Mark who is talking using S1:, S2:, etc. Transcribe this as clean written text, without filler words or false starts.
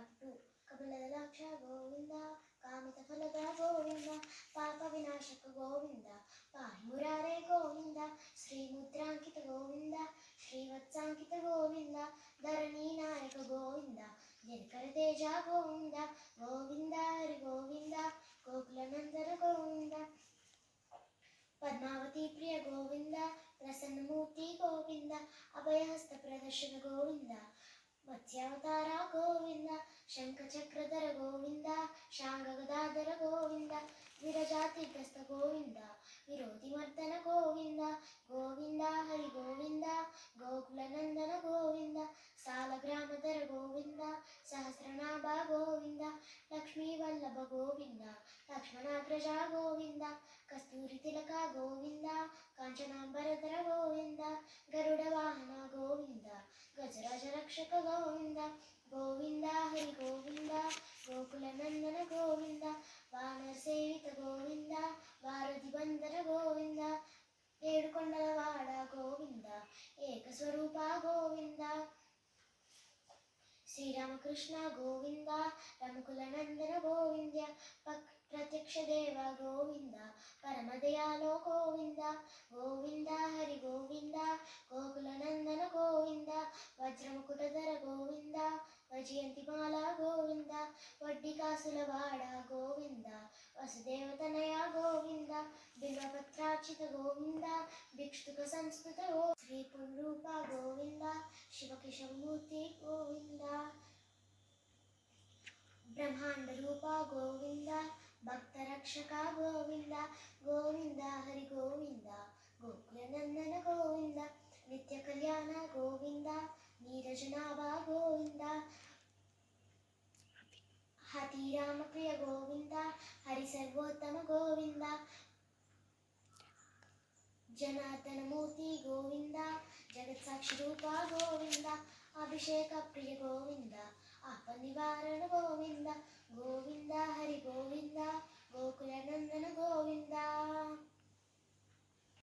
S1: 2. ಕಮಲದಲಾಕ್ಷ ಗೋವಿಂದ ಕಾಮಿತ ಫಲದ ಗೋವಿಂದ ಪಾಪ ವಿನಾಶಕ ಗೋವಿಂದ ಪಾಹಿ ಮುರಾರೆ ಗೋವಿಂದ ಶ್ರೀ ಮುದ್ರಾಂಕಿತ ಗೋವಿಂದ ಶ್ರೀವತ್ಸಾಂಕಿತ ಗೋವಿಂದ ಧರಣಿ ನಾಯಕ ಗೋವಿಂದ ದಿನಕರ ತೇಜ ಗೋವಿಂದ ಗೋವಿಂದ ಹರಿ ಗೋವಿಂದ ಗೋಕುಲನಂದನ ಗೋವಿಂದ ಪದ್ಮಾವತಿ ಪ್ರಿಯ ಗೋವಿಂದ ಪ್ರಸನ್ನಮೂರ್ತಿ ಗೋವಿಂದ ಅಭಯಹಸ್ತ ಪ್ರದರ್ಶನ ಗೋವಿಂದ ಮತ್ಸ್ಯಾವತಾರ ಗೋವಿಂದ ಶಂಖಚಕ್ರಧರ ಗೋವಿಂದ ಶಾಂಗಗದಾಧರ ಗೋವಿಂದ ವಿರಜಾತಿಗ್ರಸ್ತ ಗೋವಿಂದ ವಿರೋಧಿ ಮರ್ದನ ಗೋವಿಂದ ಗೋವಿಂದ ಹರಿ ಗೋವಿಂದ ಗೋಕುಲನಂದನ ಗೋವಿಂದ ಸಾಲಗ್ರಾಮಧರ ಗೋವಿಂದ ಸಹಸ್ರನಾಭ ಗೋವಿಂದ ಲಕ್ಷ್ಮೀ ವಲ್ಲಭ ಗೋವಿಂದ ಲಕ್ಷ್ಮಣಾಗ್ರಜ ಗೋವಿಂದ ಕಸ್ತೂರಿ ತಿಲಕ ಗೋವಿಂದ ಕಾಂಚನಾಂಬರಧರ ಗೋವಿಂದ ಗರುಡ ವಾಹನ ಗೋವಿಂದ ಗಜರಾಜ ರಕ್ಷಕ ಗೋವಿಂದ ಗೋವಿಂದ ಹರಿ ಗೋವಿಂದ ಗೋಕುಲನಂದನ ಗೋವಿಂದ ವಾನರ ಸೇವಿತ ಗೋವಿಂದ ವಾರಧಿ ಬಂಧನ ಗೋವಿಂದ ಏಡುಕೊಂಡಲವಾಡ ಗೋವಿಂದ ಏಕಸ್ವರೂಪ ಗೋವಿಂದ ಶ್ರೀರಾಮಕೃಷ್ಣ ಗೋವಿಂದ ರಮಕುಲನಂದನ ಗೋವಿಂದ ಪ್ರತ್ಯಕ್ಷ ದೇವ ಗೋವಿಂದ ಪರಮದಯಾಲೋ ಗೋವಿಂದ ಗೋವಿಂದ ಹರಿ ಗೋವಿಂದ ಗೋಕುಲನಂದನ ಗೋವಿಂದ ವಜ್ರಮುಕುಟಧರ ಗೋವಿಂದ ವಜಯಂತಿಮಾಲಾ ಗೋವಿಂದ ವಡ್ಡಿಕಾಸುಲವಾಡ ಗೋವಿಂದ ವಸುದೇವತನಯ ಗೋವಿಂದ ಬಿಲ್ವಪತ್ರಾರ್ಚಿತ ಗೋವಿಂದ ಭಿಕ್ಷುಕ ಸಂಸ್ಕೃತ ಶ್ರೀ ಪುಂಡರೂಪ ಗೋವಿಂದ ಶಿವಕೇಶವಮೂರ್ತಿ ಗೋವಿಂದ ಬ್ರಹ್ಮಾಂಡ ರೂಪ ಗೋವಿಂದ ಭಕ್ತರಕ್ಷಕ ಗೋವಿಂದ ಗೋವಿಂದ ಹರಿ ಗೋವಿಂದ ಗೋಕುಲನಂದನ ಗೋವಿಂದ ನಿತ್ಯ ಕಲ್ಯಾಣ ಗೋವಿಂದ ನೀರಜನಾಭ ಗೋವಿಂದ ಹತಿರಾಮ ಪ್ರಿಯ ಗೋವಿಂದ ಹರಿ ಸರ್ವೋತ್ತಮ ಗೋವಿಂದ ಜನಾರ್ದನ ಮೂರ್ತಿ ಗೋವಿಂದ ಜಗತ್ಸಾಕ್ಷಿ ರೂಪ ಗೋವಿಂದ ಅಭಿಷೇಕ ಪ್ರಿಯ ಗೋವಿಂದ ಆಪ ನಿವಾರಣ ಗೋವಿಂದ